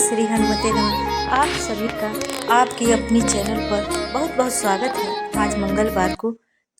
श्री हनुमते नमः। आप सभी का आपकी अपनी चैनल पर बहुत बहुत स्वागत है। आज मंगलवार को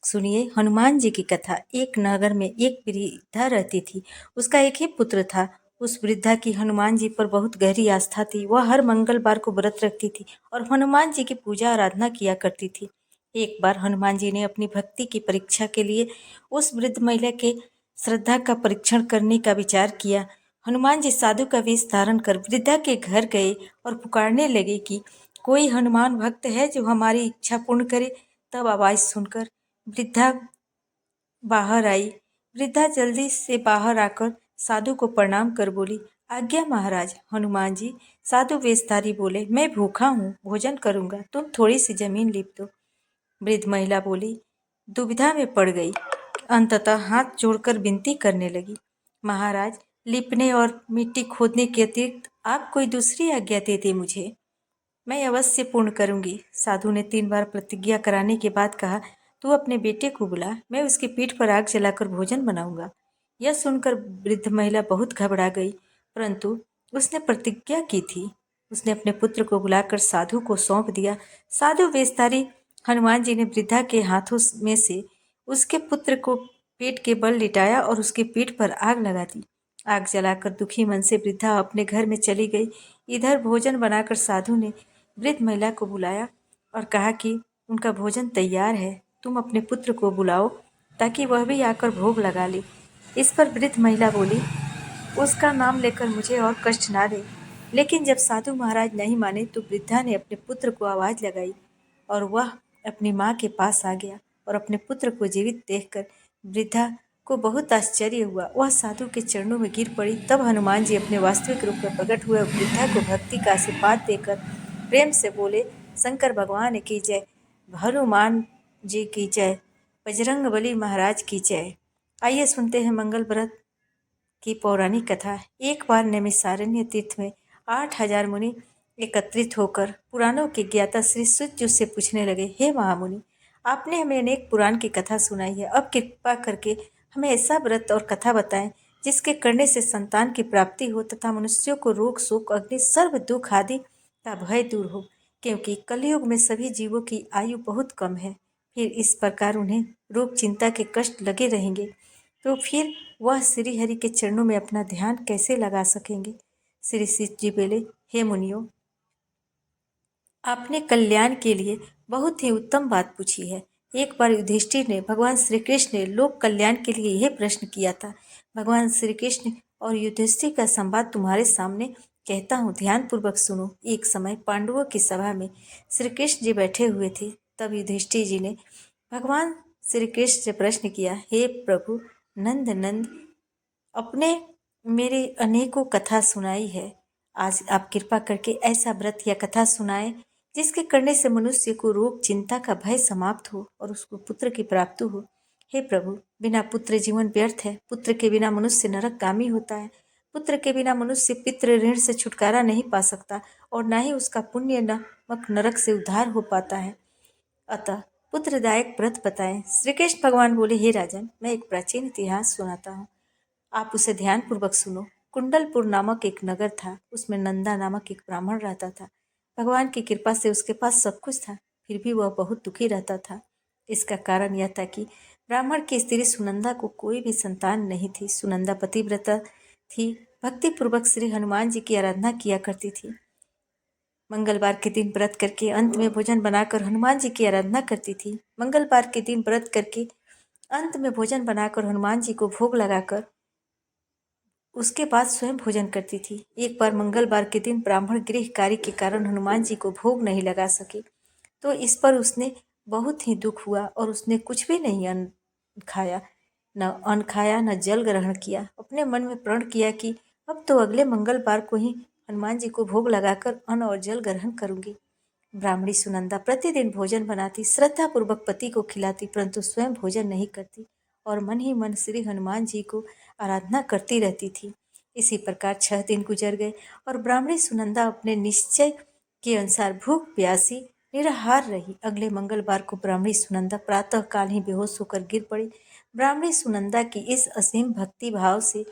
सुनिए हनुमान जी की कथा। एक नगर में एक वृद्धा रहती थी। उसका एक ही पुत्र था। उस वृद्धा की हनुमान जी पर बहुत गहरी आस्था थी। वह हर मंगलवार को व्रत रखती थी और हनुमान जी की पूजा आराधना किया करती थी। एक बार हनुमान जी ने अपनी भक्ति की परीक्षा के लिए उस वृद्ध महिला के श्रद्धा का परीक्षण करने का विचार किया। हनुमान जी साधु का वेश धारण कर वृद्धा के घर गए और पुकारने लगे कि कोई हनुमान भक्त है जो हमारी इच्छा पूर्ण करे। तब आवाज सुनकर वृद्धा बाहर आई। वृद्धा जल्दी से बाहर आकर साधु को प्रणाम कर बोली, आज्ञा महाराज। हनुमान जी साधु वेशधारी बोले, मैं भूखा हूँ, भोजन करूंगा, तुम थोड़ी सी जमीन लिप दो। वृद्ध महिला बोली, दुविधा में पड़ गई। अंततः हाथ जोड़कर विनती करने लगी, महाराज, लिपने और मिट्टी खोदने के अतिरिक्त आप कोई दूसरी आज्ञा दे दे मुझे, मैं अवश्य पूर्ण करूंगी। साधु ने 3 बार प्रतिज्ञा कराने के बाद कहा, तू अपने बेटे को बुला, मैं उसकी पीठ पर आग जलाकर भोजन बनाऊंगा। यह सुनकर वृद्ध महिला बहुत घबरा गई, परंतु उसने प्रतिज्ञा की थी। उसने अपने पुत्र को बुलाकर साधु को सौंप दिया। साधु वेशधारी हनुमान जी ने वृद्धा के हाथों में से उसके पुत्र को पेट के बल लिटाया और उसकी पीठ पर आग लगा दी। आग जलाकर दुखी मन से वृद्धा अपने घर में चली गई। इधर भोजन बनाकर साधु ने वृद्ध महिला को बुलाया और कहा कि उनका भोजन तैयार है, तुम अपने पुत्र को बुलाओ ताकि वह भी आकर भोग लगा ले। इस पर वृद्ध महिला बोली, उसका नाम लेकर मुझे और कष्ट ना दे। लेकिन जब साधु महाराज नहीं माने तो वृद्धा ने अपने पुत्र को आवाज लगाई और वह अपनी माँ के पास आ गया और अपने पुत्र को जीवित देखकर वृद्धा को बहुत आश्चर्य हुआ। वह साधु के चरणों में गिर पड़ी। तब हनुमान जी अपने वास्तविक रूप में प्रकट हुए। वृद्धा को भक्ति का आशीर्वाद देकर प्रेम से बोले, शंकर भगवान की जय, हनुमान जी की जय, बजरंगबली महाराज की जय। आइए सुनते हैं मंगल व्रत की पौराणिक कथा। एक बार नैमिषारण्य तीर्थ में 8000 मुनि एकत्रित होकर पुराणों के ज्ञाता श्री सुत से पूछने लगे, हे महामुनि, आपने हमें अनेक पुराण की कथा सुनाई है, अब कृपा करके हमें ऐसा व्रत और कथा बताएं जिसके करने से संतान की प्राप्ति हो तथा मनुष्यों को रोग शोक अग्नि सर्व दुख आदि का भय दूर हो, क्योंकि कलयुग में सभी जीवों की आयु बहुत कम है। फिर इस प्रकार उन्हें रोग चिंता के कष्ट लगे रहेंगे तो फिर वह श्री हरि के चरणों में अपना ध्यान कैसे लगा सकेंगे। श्री शिव जी बोले, हे मुनियों, आपने कल्याण के लिए बहुत ही उत्तम बात पूछी है। एक बार युधिष्ठिर ने भगवान श्री कृष्ण ने लोक कल्याण के लिए यह प्रश्न किया था। भगवान श्री कृष्ण और युधिष्ठिर का संवाद तुम्हारे सामने कहता हूँ, ध्यान पूर्वक सुनो। एक समय पांडवों की सभा में श्री कृष्ण जी बैठे हुए थे। तब युधिष्ठिर जी ने भगवान श्री कृष्ण से प्रश्न किया, हे प्रभु नंद नंद, अपने मेरे अनेकों कथा सुनाई है, आज आप कृपा करके ऐसा व्रत या कथा सुनाए जिसके करने से मनुष्य को रोग चिंता का भय समाप्त हो और उसको पुत्र की प्राप्ति हो। हे प्रभु, बिना पुत्र जीवन व्यर्थ है। पुत्र के बिना मनुष्य नरकगामी होता है। पुत्र के बिना मनुष्य पितृ ऋण से छुटकारा नहीं पा सकता और न ही उसका पुण्य नामक नरक से उद्धार हो पाता है। अतः पुत्रदायक व्रत बताएं। श्री कृष्ण भगवान बोले, हे राजन, मैं एक प्राचीन इतिहास सुनाता हूँ, आप उसे ध्यान पूर्वक सुनो। कुंडलपुर नामक एक नगर था। उसमें नंदा नामक एक ब्राह्मण रहता था। भगवान की कृपा से उसके पास सब कुछ था, फिर भी वह बहुत दुखी रहता था। इसका कारण यह था कि ब्राह्मण की स्त्री सुनंदा को कोई भी संतान नहीं थी। सुनंदा पतिव्रता थी, भक्ति पूर्वक श्री हनुमान जी की आराधना किया करती थी। मंगलवार के दिन व्रत करके अंत में भोजन बनाकर हनुमान जी की आराधना करती थी। मंगलवार के दिन व्रत करके अंत में भोजन बनाकर हनुमान जी को भोग लगाकर उसके बाद स्वयं भोजन करती थी। एक बार मंगलवार के दिन ब्राह्मण गृह कार्य के कारण हनुमान जी को भोग नहीं लगा सके, तो इस पर उसने बहुत ही दुख हुआ और उसने कुछ भी नहीं खाया, न जल ग्रहण किया। अपने मन में प्रण किया कि अब तो अगले मंगलवार को ही हनुमान जी को भोग लगाकर अन्न और जल ग्रहण करूंगी। ब्राह्मणी सुनंदा प्रतिदिन भोजन बनाती, श्रद्धा पूर्वक पति को खिलाती, परंतु स्वयं भोजन नहीं करती और मन ही मन श्री हनुमान जी को आराधना करती रहती थी। इसी प्रकार 6 दिन गुजर गए और ब्राह्मणी सुनंदा अपने निश्चय के अनुसार भूख प्यासी निराहार रही। अगले मंगलवार को ब्राह्मणी सुनंदा प्रातः काल ही बेहोश होकर गिर पड़ी। ब्राह्मणी सुनंदा की इस असीम भक्ति भाव से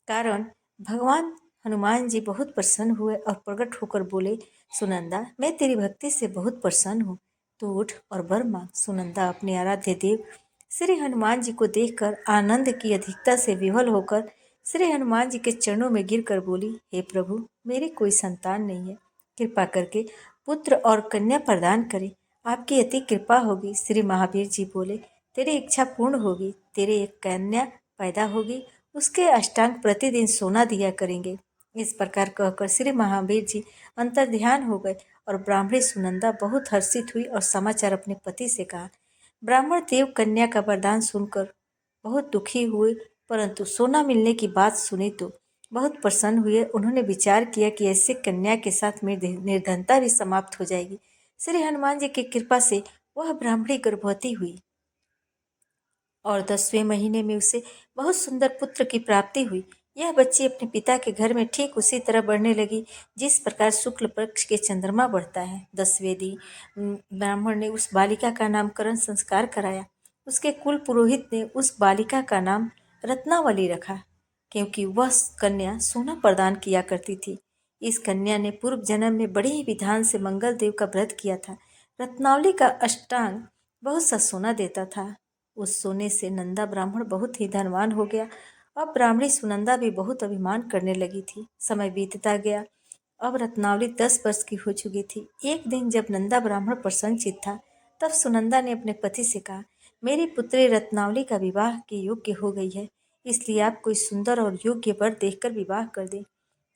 कारण भगवान हनुमान जी बहुत प्रसन्न हुए और प्रकट होकर बोले, सुनंदा, मैं तेरी भक्ति से बहुत प्रसन्न हूँ। तू उठ और वर मांग। सुनंदा अपने आराध्य देव श्री हनुमान जी को देखकर आनंद की अधिकता से विह्वल होकर श्री हनुमान जी के चरणों में गिरकर बोली, हे प्रभु, मेरी कोई संतान नहीं है, कृपा करके पुत्र और कन्या प्रदान करें। आपकी अति कृपा होगी। श्री महावीर जी बोले, तेरी इच्छा पूर्ण होगी। तेरे एक कन्या पैदा होगी, उसके अष्टांग प्रतिदिन सोना दिया करेंगे। इस प्रकार कहकर श्री महावीर जी अंतर ध्यान हो गए और ब्राह्मणी सुनंदा बहुत हर्षित हुई और समाचार अपने पति से कहा। ब्राह्मण देव कन्या का वरदान सुनकर बहुत दुखी हुए, परंतु सोना मिलने की बात सुनी तो बहुत प्रसन्न हुए। उन्होंने विचार किया कि ऐसे कन्या के साथ मेरी निर्धनता भी समाप्त हो जाएगी। श्री हनुमान जी की कृपा से वह ब्राह्मणी गर्भवती हुई और 10वें महीने में उसे बहुत सुंदर पुत्र की प्राप्ति हुई। यह बच्ची अपने पिता के घर में ठीक उसी तरह बढ़ने लगी जिस प्रकार शुक्ल पक्ष के चंद्रमा बढ़ता है। 10वें दिन ब्राह्मण ने उस बालिका का नामकरण संस्कार कराया। उसके कुल पुरोहित ने उस बालिका का नाम रत्नावली रखा, क्योंकि वह कन्या सोना प्रदान किया करती थी। इस कन्या ने पूर्व जन्म में बड़े ही विधान से मंगल देव का व्रत किया था। रत्नावली का अष्टांग बहुत सा सोना देता था। उस सोने से नंदा ब्राह्मण बहुत ही धनवान हो गया। अब ब्राह्मणी सुनंदा भी बहुत अभिमान करने लगी थी। समय बीतता गया। अब रत्नावली 10 वर्ष की हो चुकी थी। एक दिन जब नंदा ब्राह्मण प्रसन्नचित्त था, तब सुनंदा ने अपने पति से कहा, मेरी पुत्री रत्नावली का विवाह के योग्य हो गई है, इसलिए आप कोई सुंदर और योग्य वर देखकर विवाह कर दें।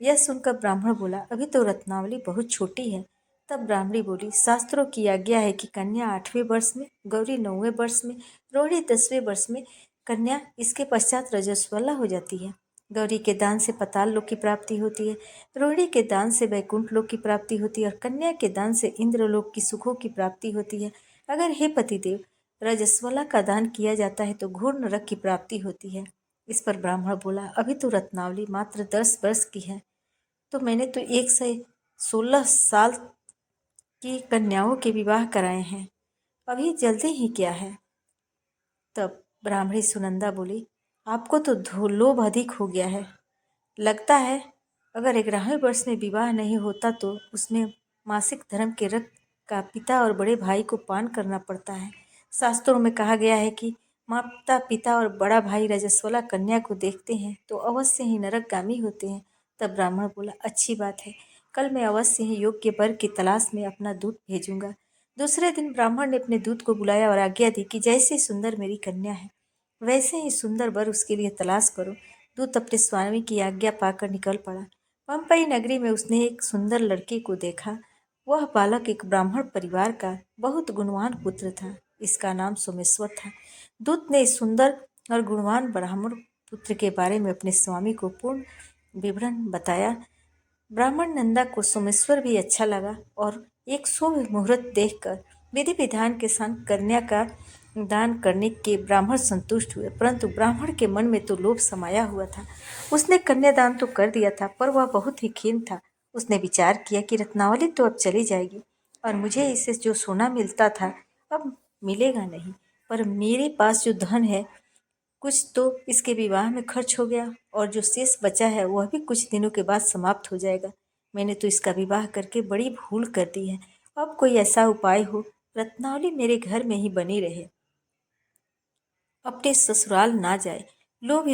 यह सुनकर ब्राह्मण बोला, अभी तो रत्नावली बहुत छोटी है। तब ब्राह्मणी बोली, शास्त्रों की आज्ञा है कि कन्या 8वें वर्ष में, गौरी 9वें वर्ष में, रोहिणी 10वें वर्ष में, कन्या इसके पश्चात रजस्वला हो जाती है। गौरी के दान से पाताल लोक की प्राप्ति होती है, रोहिणी के दान से वैकुंठ लोक की प्राप्ति होती है और कन्या के दान से इंद्रलोक की सुखों की प्राप्ति होती है। अगर हे पतिदेव, रजस्वला का दान किया जाता है तो घोर नरक की प्राप्ति होती है। इस पर ब्राह्मण बोला, अभी तो रत्नावली मात्र 10 वर्ष की है, तो मैंने तो 116 साल की कन्याओं के विवाह कराए हैं, अभी जल्दी ही क्या है। तब ब्राह्मणी सुनंदा बोली, आपको तो लोभ अधिक हो गया है। लगता है अगर 11वें वर्ष में विवाह नहीं होता तो उसमें मासिक धर्म के रक्त का पिता और बड़े भाई को पान करना पड़ता है। शास्त्रों में कहा गया है कि माता पिता और बड़ा भाई रजस्वला कन्या को देखते हैं तो अवश्य ही नरकगामी होते हैं। तब ब्राह्मण बोला, अच्छी बात है, कल मैं अवश्य ही योग्य वर की तलाश में अपना दूत भेजूंगा। दूसरे दिन ब्राह्मण ने अपने दूत को बुलाया और आज्ञा दी कि जैसे सुंदर मेरी कन्या है, वैसे ही सुंदर वर उसके लिए तलाश करो। दूत अपने स्वामी की आज्ञा पाकर निकल पड़ा। पंपई नगरी में उसने एक सुंदर लड़की को देखा। वह बालक एक ब्राह्मण परिवार का बहुत गुणवान पुत्र था। इसका नाम सोमेश्वर था। दूत ने इस सुंदर और गुणवान ब्राह्मण पुत्र के बारे में अपने स्वामी को पूर्ण विवरण बताया। ब्राह्मण नंदा को सोमेश्वर भी अच्छा लगा और एक शुभ मुहूर्त देखकर विधि विधान के साथ कन्या का दान करने के ब्राह्मण संतुष्ट हुए, परंतु ब्राह्मण के मन में तो लोभ समाया हुआ था। उसने कन्यादान तो कर दिया था, पर वह बहुत ही खीन था। उसने विचार किया कि रत्नावली तो अब चली जाएगी और मुझे इससे जो सोना मिलता था अब मिलेगा नहीं, पर मेरे पास जो धन है कुछ तो इसके विवाह में खर्च हो गया और जो शेष बचा है वह भी कुछ दिनों के बाद समाप्त हो जाएगा। मैंने तो इसका विवाह करके बड़ी भूल कर दी है। अब कोई ऐसा उपाय हो, रत्नावली मेरे घर में ही बनी रहे, अपने ससुराल ना जाए। लोभ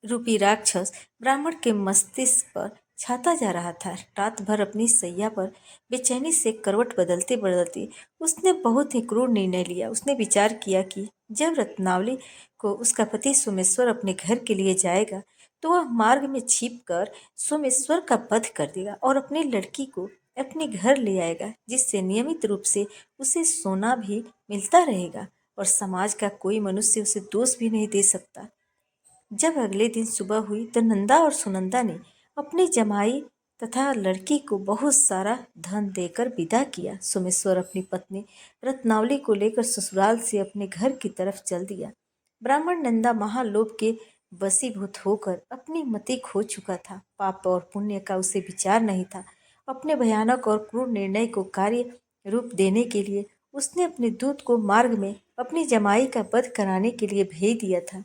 रूपी राक्षस ब्राह्मण के मस्तिष्क पर छाता जा रहा था। रात भर अपनी सैया पर बेचैनी से करवट बदलते बदलते उसने बहुत ही क्रूर निर्णय लिया। उसने विचार किया कि जब रत्नावली को उसका पति सोमेश्वर अपने घर के लिए जाएगा तो वह मार्ग में छिप कर सोमेश्वर का वध कर देगा और अपनी लड़की को अपने घर ले आएगा, जिससे नियमित रूप से उसे सोना भी मिलता रहेगा और समाज का कोई मनुष्य उसे दोष भी नहीं दे सकता। जब अगले दिन सुबह हुई तो नंदा और सुनंदा ने अपनी जमाई तथा लड़की को बहुत सारा धन देकर विदा किया। सोमेश्वर अपनी पत्नी रत्नावली को लेकर ससुराल से अपने घर की तरफ चल दिया। ब्राह्मण नंदा महालोभ के वशीभूत होकर अपनी मति खो चुका था। पाप और पुण्य का उसे विचार नहीं था। अपने भयानक और क्रूर निर्णय को कार्य रूप देने के लिए उसने अपने दूत को मार्ग में अपनी जमाई का वध कराने के लिए भेज दिया था,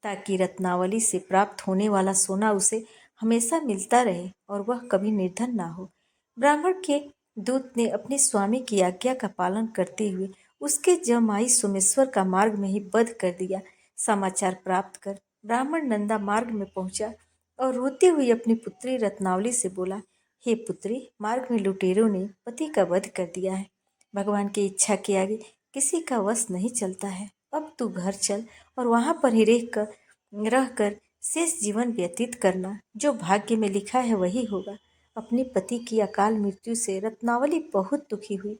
ताकि रत्नावली से प्राप्त होने वाला सोना उसे हमेशा मिलता रहे और वह कभी निर्धन ना हो। ब्राह्मण के दूत ने अपने स्वामी की आज्ञा का पालन करते हुए उसके जमाई सोमेश्वर का मार्ग में ही वध कर दिया। समाचार प्राप्त कर ब्राह्मण नंदा मार्ग में पहुंचा और रोते हुए अपनी पुत्री रत्नावली से बोला, हे पुत्री, मार्ग में लुटेरों ने पति का वध कर दिया है। भगवान की इच्छा के आगे किसी का वश नहीं चलता है। अब तू घर चल और वहां पर ही रहकर शेष जीवन व्यतीत करना। जो भाग्य में लिखा है वही होगा। अपने पति की अकाल मृत्यु से रत्नावली बहुत दुखी हुई।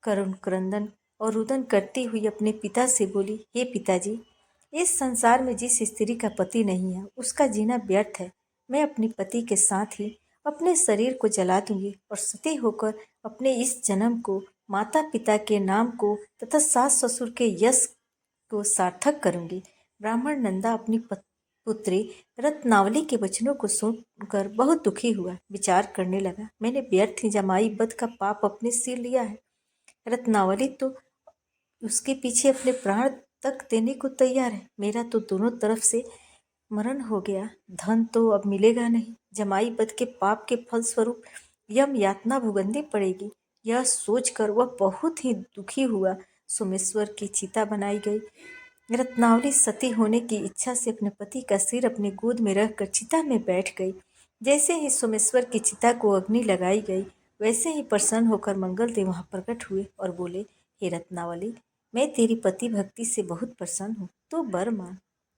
करुण क्रंदन और रुदन करती हुई अपने पिता से बोली, हे पिताजी, इस संसार में जिस स्त्री का पति नहीं है उसका जीना व्यर्थ है। मैं अपने पति के साथ ही अपने शरीर को जला दूंगी और सती होकर अपने इस जन्म को, माता पिता के नाम को तथा सास ससुर के यश को सार्थक करूंगी। ब्राह्मण नंदा अपनी पुत्री रत्नावली के वचनों को सुनकर बहुत दुखी हुआ। विचार करने लगा, मैंने व्यर्थ ही जमाई वध का पाप अपने सिर लिया है। रत्नावली तो उसके पीछे अपने प्राण तक देने को तैयार है। मेरा तो दोनों तरफ से मरण हो गया। धन तो अब मिलेगा नहीं। जमाई वध के पाप के फलस्वरूप यम यातना भुगतनी पड़ेगी। यह सोचकर वह बहुत ही दुखी हुआ। सोमेश्वर की चिता बनाई गई। रत्नावली सती होने की इच्छा से अपने पति का सिर अपने गोद में रखकर चिता में बैठ गई। जैसे ही सोमेश्वर की चिता को अग्नि लगाई गई, वैसे ही प्रसन्न होकर मंगलदेव वहां प्रकट हुए और बोले, हे रत्नावली, मैं तेरी पति भक्ति से बहुत प्रसन्न हूँ, तो वर मांग।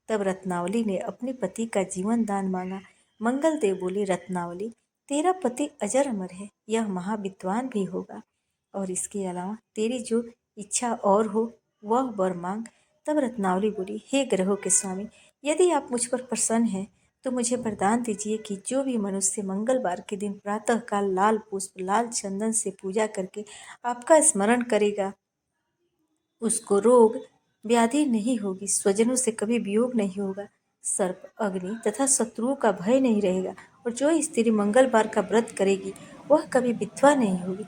तब रत्नावली ने अपने पति का जीवन दान मांगा। मंगलदेव बोले, रत्नावली, तेरा पति अजर अमर है, यह महाविद्वान भी होगा, और इसके अलावा तेरी जो इच्छा और हो वह वर मांग। तब रत्नावली बोली, हे ग्रहों के स्वामी, यदि आप मुझ पर प्रसन्न हैं तो मुझे वरदान दीजिए कि जो भी मनुष्य मंगलवार के दिन प्रातःकाल लाल पुष्प, लाल चंदन से पूजा करके आपका स्मरण करेगा, उसको रोग व्याधि नहीं होगी, स्वजनों से कभी वियोग नहीं होगा, सर्प, अग्नि तथा शत्रुओं का भय नहीं रहेगा, और जो स्त्री मंगलवार का व्रत करेगी वह कभी विधवा नहीं होगी।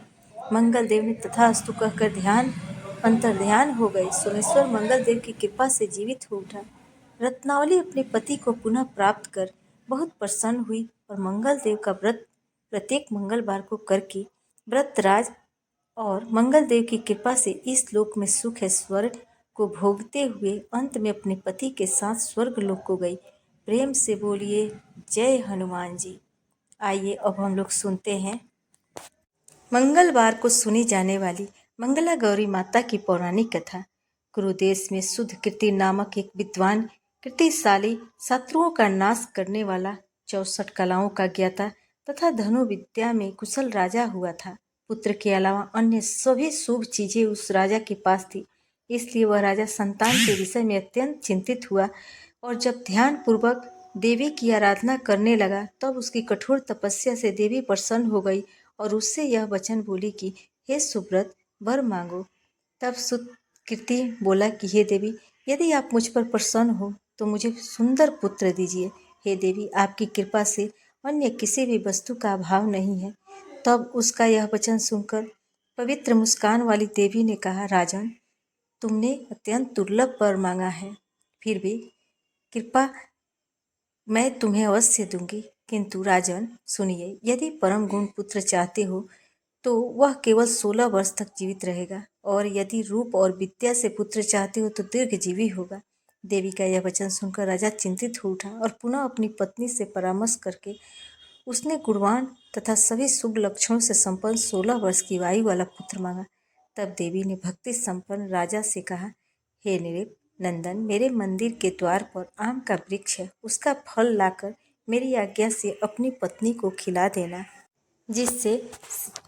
मंगलदेव ने तथास्तु कहकर अंतर्ध्यान हो गए। सोमेश्वर मंगलदेव की कृपा से जीवित हो उठा। रत्नावली अपने पति को पुनः प्राप्त कर बहुत प्रसन्न हुई और मंगलदेव का व्रत प्रत्येक मंगलवार को करके व्रतराज और मंगलदेव की कृपा से इस लोक में सुख है स्वर्ग को भोगते हुए अंत में अपने पति के साथ स्वर्ग लोक को गई। प्रेम से बोलिए जय हनुमान जी। आइए अब हम लोग सुनते हैं मंगलवार को सुनी जाने वाली मंगला गौरी माता की पौराणिक कथा। कुरुदेश में शुद्ध कीर्ति नामक एक विद्वान, कीर्तिशाली, शत्रुओं का नाश करने वाला, 64 कलाओं का ज्ञाता तथा धनुर्विद्या में कुशल राजा हुआ था। पुत्र के अलावा अन्य सभी शुभ चीजें उस राजा के पास थी। इसलिए वह राजा संतान के विषय में अत्यंत चिंतित हुआ और जब ध्यान पूर्वक देवी की आराधना करने लगा तब उसकी कठोर तपस्या से देवी प्रसन्न हो गई और उससे यह वचन बोली कि हे सुब्रत, वर मांगो। तब सुकृति बोला कि हे देवी, यदि आप मुझ पर प्रसन्न हो तो मुझे सुंदर पुत्र दीजिए। हे देवी, आपकी कृपा से अन्य किसी भी वस्तु का अभाव नहीं है। तब उसका यह वचन सुनकर पवित्र मुस्कान वाली देवी ने कहा, राजन, तुमने अत्यंत दुर्लभ वर मांगा है, फिर भी कृपा मैं तुम्हें अवश्य दूंगी। किंतु राजन सुनिए, यदि परम गुण पुत्र चाहते हो तो वह केवल 16 वर्ष तक जीवित रहेगा, और यदि रूप और विद्या से पुत्र चाहते हो तो दीर्घजीवी होगा। देवी का यह वचन सुनकर राजा चिंतित हो उठा और पुनः अपनी पत्नी से परामर्श करके उसने गुणवान तथा सभी शुभ लक्षणों से संपन्न 16 वर्ष की आयु वाला पुत्र मांगा। तब देवी ने भक्ति संपन्न राजा से कहा, हे नृप नंदन, मेरे मंदिर के द्वार पर आम का वृक्ष है, उसका फल लाकर मेरी आज्ञा से अपनी पत्नी को खिला देना, जिससे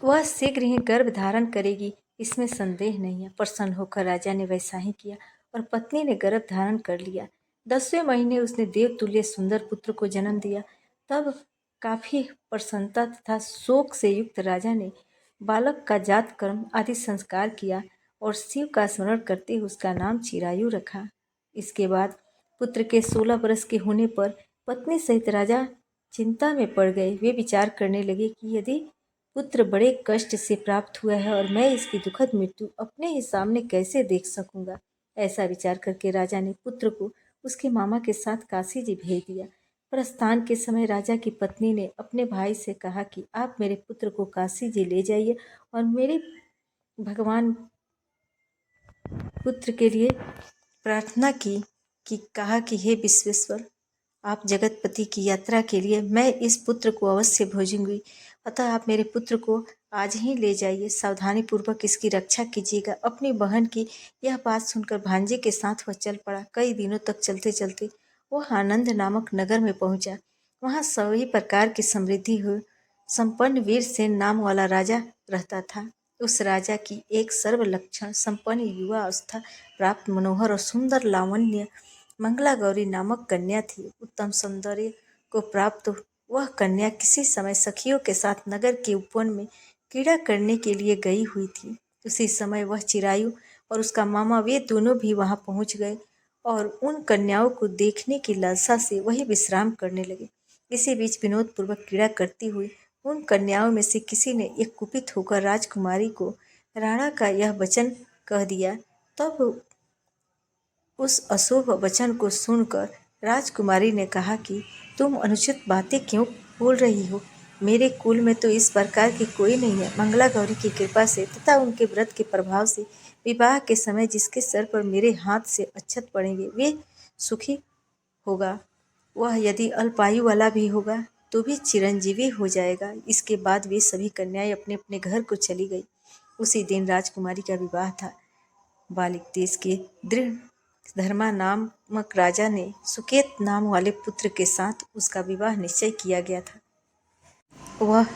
वह शीघ्र ही गर्भ धारण करेगी, इसमें संदेह नहीं है। प्रसन्न होकर राजा ने वैसा ही किया और पत्नी ने गर्भ धारण कर लिया। 10वें महीने उसने देवतुल्य सुंदर पुत्र को जन्म दिया। तब काफी प्रसन्नता तथा शोक से युक्त राजा ने बालक का जात कर्म आदि संस्कार किया और शिव का स्मरण करते हुए उसका नाम चिरायु रखा। इसके बाद पुत्र के 16 वर्ष के होने पर पत्नी सहित राजा चिंता में पड़ गए। वे विचार करने लगे कि यदि पुत्र बड़े कष्ट से प्राप्त हुआ है और मैं इसकी दुखद मृत्यु अपने ही सामने कैसे देख सकूंगा। ऐसा विचार करके राजा ने पुत्र को उसके मामा के साथ काशी जी भेज दिया। प्रस्थान के समय राजा की पत्नी ने अपने भाई से कहा कि आप मेरे पुत्र को काशी जी ले जाइए और मेरे भगवान पुत्र के लिए प्रार्थना की कि कहा कि हे विश्वेश्वर, आप जगतपति की यात्रा के लिए मैं इस पुत्र को अवश्य भेजूंगी, अतः आप मेरे पुत्र को आज ही ले जाइए, सावधानी पूर्वक इसकी रक्षा कीजिएगा। अपनी बहन की यह बात सुनकर भांजे के साथ वह चल पड़ा। कई दिनों तक चलते चलते वह आनंद नामक नगर में पहुंचा। वहां सभी प्रकार की समृद्धि हुई। संपन्न वीर सेन नाम वाला राजा रहता था। उस राजा की एक सर्वलक्षण संपन्न युवा अवस्था प्राप्त मनोहर और सुंदर लावण्य मंगला गौरी नामक कन्या थी। उत्तम सौंदर्य को प्राप्त वह कन्या किसी समय सखियों के साथ नगर के उपवन में क्रीड़ा करने के लिए गई हुई थी। उसी समय वह चिरायु और उसका मामा वे दोनों भी वहां पहुंच गए और उन कन्याओं को देखने की लालसा से वही विश्राम करने लगे। इसी बीच विनोद पूर्वक क्रीड़ा करती हुई उन कन्याओं में से किसी ने एक कुपित होकर राजकुमारी को राणा का यह वचन कह दिया। तब उस अशुभ वचन को सुनकर राजकुमारी ने कहा कि तुम अनुचित बातें क्यों बोल रही हो? मेरे कुल में तो इस प्रकार की कोई नहीं है। मंगला गौरी की कृपा से तथा उनके व्रत के प्रभाव से विवाह के समय जिसके सर पर मेरे हाथ से अक्षत पड़ेंगे वे सुखी होगा। वह यदि अल्पायु वाला भी होगा तो भी चिरंजीवी हो जाएगा। इसके बाद वे सभी कन्याएं अपने अपने घर को चली गई। उसी दिन राजकुमारी का विवाह था। बालिक देश के दृढ़ धर्मा नामक राजा ने सुकेत नाम वाले पुत्र के साथ उसका विवाह निश्चय किया गया था। वह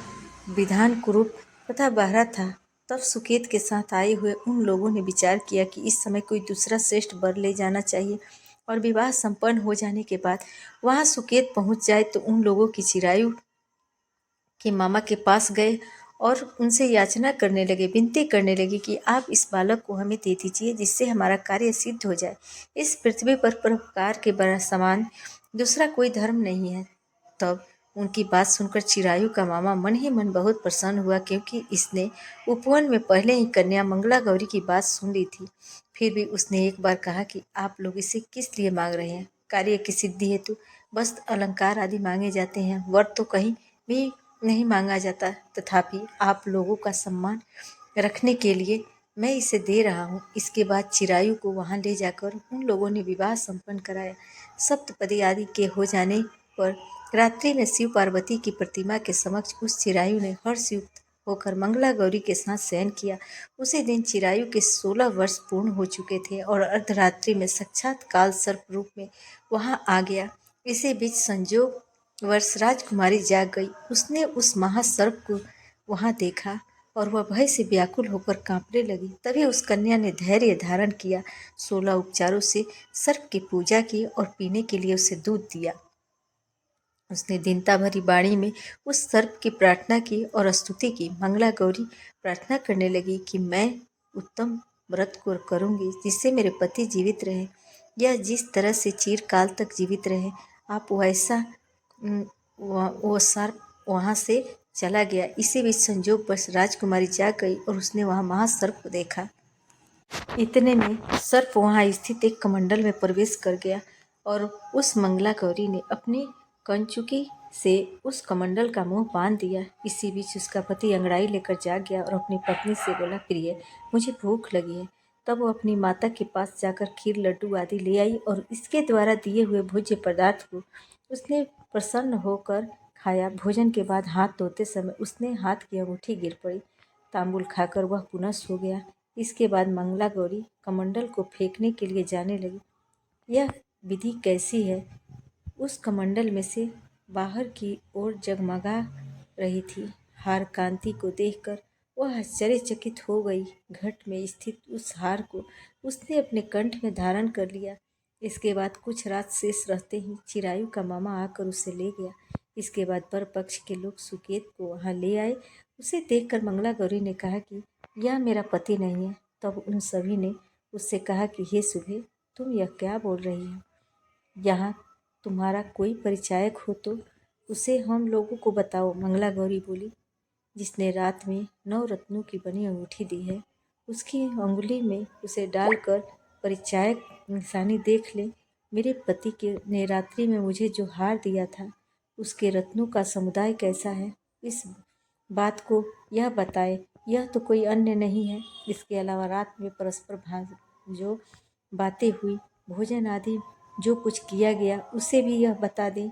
विधान कुरूप तथा बहरा था। तब सुकेत के साथ आए हुए उन लोगों ने विचार किया कि इस समय कोई दूसरा श्रेष्ठ वर ले जाना चाहिए और विवाह संपन्न हो जाने के बाद वहां सुकेत पहुंच जाए तो उन लोगों की चिरायु के मामा के पास गए और उनसे याचना करने लगे, विनती करने लगे कि आप इस बालक को हमें दे दीजिए जिससे हमारा कार्य सिद्ध हो जाए। इस पृथ्वी पर परोपकार के बड़ा समान दूसरा कोई धर्म नहीं है। तब उनकी बात सुनकर चिरायु का मामा मन ही मन बहुत प्रसन्न हुआ, क्योंकि इसने उपवन में पहले ही कन्या मंगला गौरी की बात सुन ली थी। फिर भी उसने एक बार कहा कि आप लोग इसे किस लिए मांग रहे हैं? कार्य की सिद्धि हेतु वस्त्र अलंकार आदि मांगे जाते हैं, वर तो कहीं भी नहीं मांगा जाता। तथापि आप लोगों का सम्मान रखने के लिए मैं इसे दे रहा हूँ। इसके बाद चिरायु को वहां ले जाकर उन लोगों ने विवाह संपन्न कराया। सप्तपदी आदि के हो जाने पर रात्रि में शिव पार्वती की प्रतिमा के समक्ष उस चिरायु ने हर्षयुक्त होकर मंगला गौरी के साथ शयन किया। उसी दिन चिरायु के 16 वर्ष पूर्ण हो चुके थे और अर्धरात्रि में साक्षात काल सर्प रूप में वहां आ गया। इसी बीच संजोग वर्ष राजकुमारी जाग गई। उसने उस महासर्प को वहां देखा और वह भय से व्याकुल होकर कांपने लगी। तभी उस कन्या ने धैर्य धारण किया, 16 उपचारों से सर्प की पूजा की और पीने के लिए उसे दूध दिया। उसने दीनता भरी वाणी में उस सर्प की प्रार्थना की और स्तुति की। मंगला गौरी प्रार्थना करने लगी कि मैं उत्तम व्रत को करूंगी जिससे मेरे पति जीवित रहे, या जिस तरह से चिरकाल तक जीवित रहे। आप वैसा वो सर्प वहां से चला गया। इसी बीच संजोग बस राजकुमारी जाग गई और उसने वहां महासर्प को देखा। इतने में सर्प वहां स्थित एक कमंडल में प्रवेश कर गया और उस मंगला गौरी ने अपनी कंचुकी से उस कमंडल का मुंह बांध दिया। इसी बीच उसका पति अंगड़ाई लेकर जाग गया और अपनी पत्नी से बोला, प्रिय, मुझे भूख लगी है। तब वो अपनी माता के पास जाकर खीर लड्डू आदि ले आई और इसके द्वारा दिए हुए भोज्य पदार्थ को उसने प्रसन्न होकर खाया। भोजन के बाद हाथ धोते समय उसने हाथ की अंगूठी गिर पड़ी। तांबुल खाकर वह पुनः सो गया। इसके बाद मंगला गौरी कमंडल को फेंकने के लिए जाने लगी। यह विधि कैसी है? उस कमंडल में से बाहर की ओर जगमगा रही थी। हार कांति को देखकर वह आश्चर्यचकित हो गई। घट में स्थित उस हार को उसने अपने कंठ में धारण कर लिया। इसके बाद कुछ रात शेष रहते ही चिरायु का मामा आकर उसे ले गया। इसके बाद वर पक्ष के लोग सुकेत को वहां ले आए। उसे देखकर मंगला गौरी ने कहा कि यह मेरा पति नहीं है। तब उन सभी ने उससे कहा कि हे सुबे, तुम यह क्या बोल रही हो? यहाँ तुम्हारा कोई परिचायक हो तो उसे हम लोगों को बताओ। मंगला गौरी बोली, जिसने रात में 9 रत्नों की बनी अंगूठी दी है, उसकी अंगुली में उसे डालकर परिचायक निशानी देख ले। मेरे पति के ने रात्रि में मुझे जो हार दिया था उसके रत्नों का समुदाय कैसा है, इस बात को यह बताए। यह तो कोई अन्य नहीं है। इसके अलावा रात में परस्पर जो बातें हुई, भोजन आदि जो कुछ किया गया उसे भी यह बता दें,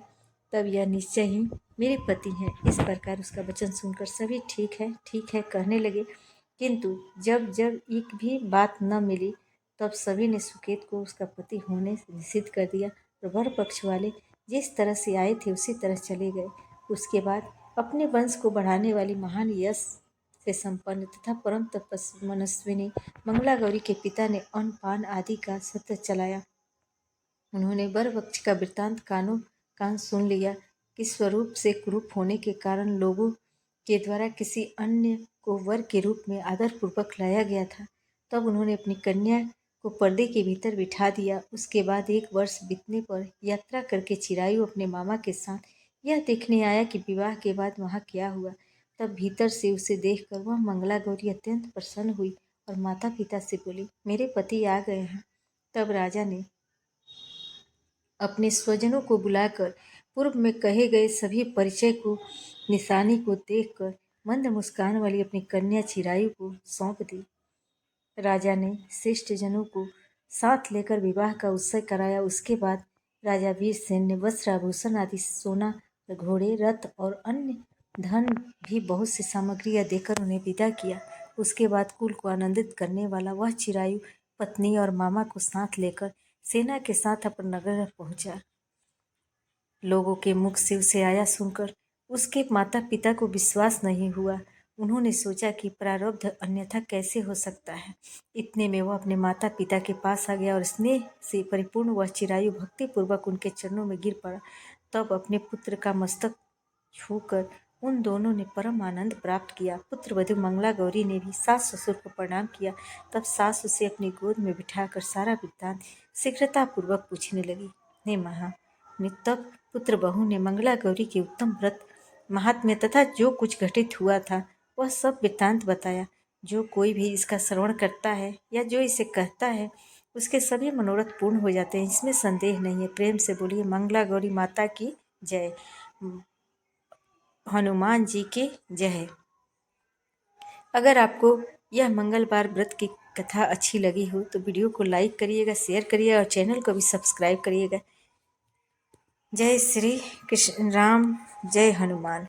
तब यह निश्चय ही मेरे पति हैं। इस प्रकार उसका वचन सुनकर सभी ठीक है कहने लगे, किंतु जब जब एक भी बात न मिली तब सभी ने सुकेत को उसका पति होने से निषिद्ध कर दिया और वर पक्ष वाले जिस तरह से आए थे उसी तरह चले गए। उसके बाद अपने वंश को बढ़ाने वाली महान यश से संपन्न तथा परम मनस्विनी मंगला गौरी के पिता ने अन्न पान आदि का सत्र चलाया। उन्होंने वर पक्ष का वृत्तांत कान सुन लिया कि स्वरूप से कुरूप होने के कारण लोगों के द्वारा किसी अन्य को वर के रूप में आदरपूर्वक लाया गया था। तब उन्होंने अपनी कन्या को पर्दे के भीतर बिठा दिया। उसके बाद 1 वर्ष बीतने पर यात्रा करके चिरायु अपने मामा के साथ यह देखने आया कि विवाह के बाद वहाँ क्या हुआ। तब भीतर से उसे देखकर वह मंगला गौरी अत्यंत प्रसन्न हुई और माता पिता से बोली, मेरे पति आ गए हैं। तब राजा ने अपने स्वजनों को बुलाकर पूर्व में कहे गए सभी परिचय को निशानी को देखकर मंद मुस्कान वाली अपनी कन्या चिरायु को सौंप दी। राजा ने श्रेष्ठ जनों को साथ लेकर विवाह का उत्सव कराया। उसके बाद राजा वीरसेन ने वस्त्र आभूषण आदि सोना, घोड़े, रथ और अन्य धन भी बहुत सी सामग्रियां देकर उन्हें विदा किया। उसके बाद कुल को आनंदित करने वाला वह चिरायु पत्नी और मामा को साथ लेकर सेना के साथ अपने नगर पहुंचा। लोगों के मुख से उसे आया सुनकर उसके माता पिता को विश्वास नहीं हुआ। उन्होंने सोचा कि प्रारब्ध अन्यथा कैसे हो सकता है। इतने में वह अपने माता पिता के पास आ गया और स्नेह से परिपूर्ण वह चिरायु भक्तिपूर्वक उनके चरणों में गिर पड़ा। तब अपने पुत्र का मस्तक छूकर उन दोनों ने परम आनंद प्राप्त किया। पुत्र वधु मंगला गौरी ने भी सास ससुर को प्रणाम किया। तब सास उसे अपनी गोद में बिठाकर सारा वृत्तांत शीघ्रतापूर्वक पूछने लगी। तब पुत्र बहू ने मंगला गौरी के उत्तम व्रत, महात्म्य तथा जो कुछ घटित हुआ था वह सब वृत्तांत बताया। जो कोई भी इसका श्रवण करता है या जो इसे कहता है उसके सभी मनोरथ पूर्ण हो जाते हैं, इसमें संदेह नहीं है। प्रेम से बोलिए मंगला गौरी माता की जय, हनुमान जी की जय। अगर आपको यह मंगलवार व्रत की कथा अच्छी लगी हो तो वीडियो को लाइक करिएगा, शेयर करिएगा और चैनल को भी सब्सक्राइब करिएगा। जय श्री कृष्ण राम, जय हनुमान।